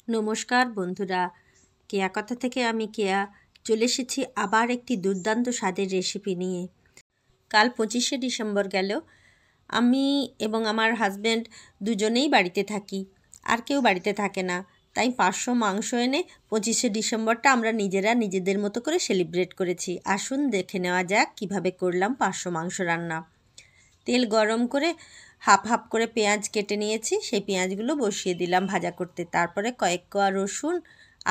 নমস্কার বন্ধুরা, কেয়া কথা থেকে আমি কেয়া চলে এসেছি আবার একটি দুর্দান্ত স্বাদের রেসিপি নিয়ে। কাল 25শে ডিসেম্বর গেল। আমি এবং আমার হাজব্যান্ড দুজনেই বাড়িতে থাকি, আর কেউ বাড়িতে থাকে না। তাই 500 মাংস এনে 25শে ডিসেম্বরটা আমরা নিজেরা নিজেদের মতো করে সেলিব্রেট করেছি। আসুন দেখে নেওয়া যাক কীভাবে করলাম 500 মাংস রান্না। তেল গরম করে হাফ হাফ করে পেঁয়াজ কেটে নিয়েছি, সেই পেঁয়াজগুলো বসিয়ে দিলাম ভাজা করতে। তারপরে কয়েক কোয়া রসুন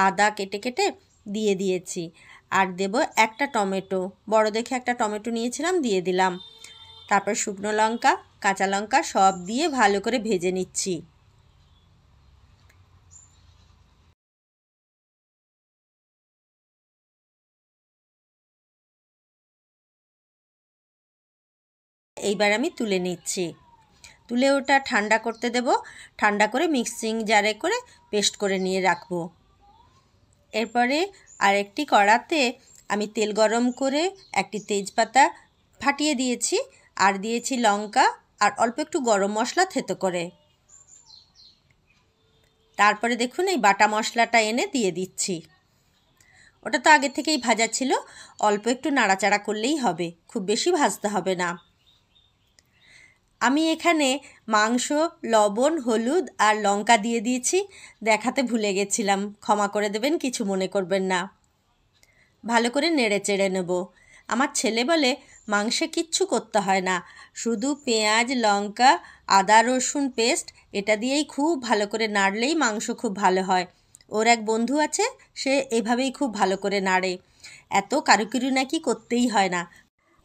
আদা কেটে কেটে দিয়ে দিয়েছি, আর দেব একটা টমেটো, বড় দেখে একটা টমেটো নিয়েছিলাম, দিয়ে দিলাম। তারপর শুকনো লঙ্কা কাঁচা লঙ্কা সব দিয়ে ভালো করে ভেজে নিচ্ছি। এইবার আমি তুলে নিচ্ছি, তুলে ওটা ঠান্ডা করতে দেব। ঠান্ডা করে মিক্সিং জারে করে পেস্ট করে নিয়ে রাখবো। এরপরে আরেকটি কড়াতে আমি তেল গরম করে একটি তেজপাতা ফাটিয়ে দিয়েছি, আর দিয়েছি লঙ্কা আর অল্প একটু গরম মশলা থেতো করে। তারপরে দেখুন এই বাটা মশলাটা এনে দিয়ে দিচ্ছি। ওটা তো আগে থেকেই ভাজা ছিল, অল্প একটু নাড়াচাড়া করলেই হবে, খুব বেশি ভাজতে হবে না। আমি এখানে মাংস লবণ হলুদ আর লঙ্কা দিয়ে দিয়েছি, দেখাতে ভুলে গেছিলাম, ক্ষমা করে দেবেন, কিছু মনে করবেন না। ভালো করে নেড়ে চেড়ে নেব। আমার ছেলে বলে মাংসে কিচ্ছু করতে হয় না, শুধু পেঁয়াজ লঙ্কা আদা রসুন পেস্ট এটা দিয়েই খুব ভালো করে নাড়লেই মাংস খুব ভালো হয়। ওর এক বন্ধু আছে, সে এভাবেই খুব ভালো করে নাড়ে, এত কারুকিরি নাকি করতেই হয় না।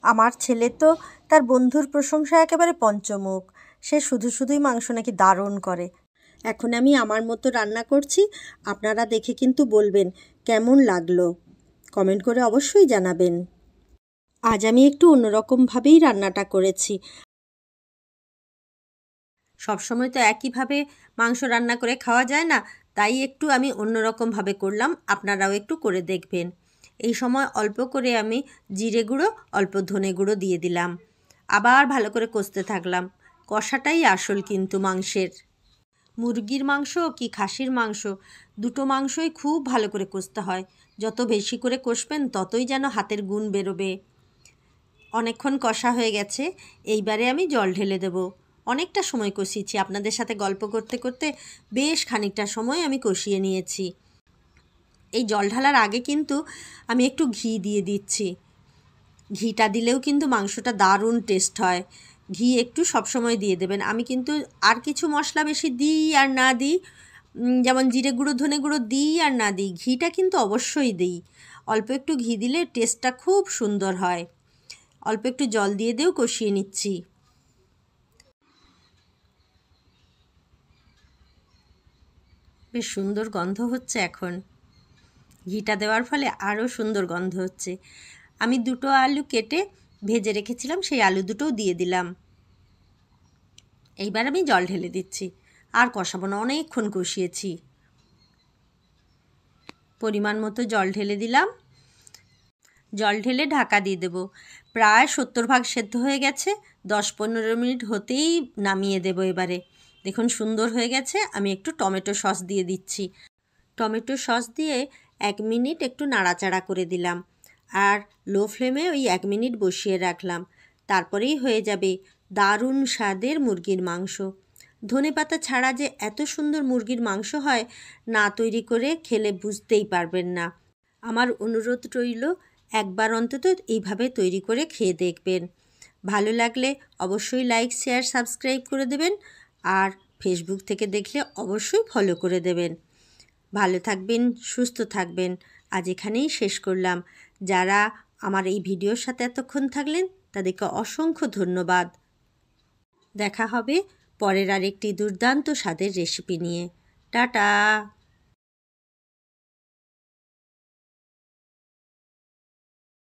আমার ছেলে তো তার বন্ধুর প্রশংসা একেবারে পঞ্চমুখ, সে শুধু শুধুই মাংস নাকি দারুণ করে। এখন আমি আমার মতো রান্না করছি, আপনারা দেখে কিন্তু বলবেন কেমন লাগলো, কমেন্ট করে অবশ্যই জানাবেন। আজ আমি একটু অন্যরকমভাবেই রান্নাটা করেছি। সবসময় তো একইভাবে মাংস রান্না করে খাওয়া যায় না, তাই একটু আমি অন্যরকমভাবে করলাম, আপনারাও একটু করে দেখবেন। এই সময় অল্প করে আমি জিরে গুঁড়ো অল্প ধনে গুঁড়ো দিয়ে দিলাম, আবার ভালো করে কষতে থাকলাম। কষাটাই আসল কিন্তু মাংসের। মুরগির মাংস কি খাসির মাংস, দুটো মাংসই খুব ভালো করে কষতে হয়। যত বেশি করে কষবেন ততই যেন হাতের গুণ বেরোবে। অনেকক্ষণ কষা হয়ে গেছে, এইবারে আমি জল ঢেলে দেব। অনেকটা সময় কষিয়েছি, আপনাদের সাথে গল্প করতে করতে বেশ খানিকটা সময় আমি কষিয়ে নিয়েছি। এই জল ঢালার আগে কিন্তু আমি একটু ঘি দিয়ে দিচ্ছি। ঘিটা দিলেও কিন্তু মাংসটা দারুণ টেস্ট হয়। ঘি একটু সবসময় দিয়ে দেবেন। আমি কিন্তু আর কিছু মশলা বেশি দিই আর না দিই, যেমন জিরে গুঁড়ো ধনে গুঁড়ো দিই আর না দিই, ঘিটা কিন্তু অবশ্যই দিই। অল্প একটু ঘি দিলে টেস্টটা খুব সুন্দর হয়। অল্প একটু জল দিয়ে দিয়েও কষিয়ে নিচ্ছি। বেশ সুন্দর গন্ধ হচ্ছে এখন, ঘিটা দেওয়ার ফলে আরও সুন্দর গন্ধ হচ্ছে। আমি দুটো আলু কেটে ভেজে রেখেছিলাম, সেই আলু দুটোও দিয়ে দিলাম। এইবার আমি জল ঢেলে দিচ্ছি, আর কষাবো না, অনেকক্ষণ কষিয়েছি। পরিমাণ মতো জল ঢেলে দিলাম, জল ঢেলে ঢাকা দিয়ে দেব। প্রায় 70% সেদ্ধ হয়ে গেছে, 10-15 মিনিট হতেই নামিয়ে দেব। এবারে দেখুন সুন্দর হয়ে গেছে। আমি একটু টমেটো সস দিয়ে দিচ্ছি। টমেটো সস দিয়ে 1 মিনিট একটু নাড়াচাড়া করে দিলাম, আর লো ফ্লেমে ওই 1 মিনিট বসিয়ে রাখলাম। তারপরেই হয়ে যাবে দারুণ স্বাদের মুরগির মাংস। ধনেপাতা ছাড়া যে এত সুন্দর মুরগির মাংস হয়, না তৈরি করে খেলে বুঝতেই পারবেন না। আমার অনুরোধ রইল, একবার অন্তত এইভাবে তৈরি করে খেয়ে দেখবেন। ভালো লাগলে অবশ্যই লাইক শেয়ার সাবস্ক্রাইব করে দেবেন, আর ফেসবুক থেকে দেখলে অবশ্যই ফলো করে দেবেন। ভালো থাকবেন, সুস্থ থাকবেন। আজ এখানেই শেষ করলাম। যারা আমার এই ভিডিওর সাথে এতক্ষণ থাকলেন তাদেরকে অসংখ্য ধন্যবাদ। দেখা হবে পরের আরেকটি দুর্দান্ত স্বাদের রেসিপি নিয়ে। টাটা।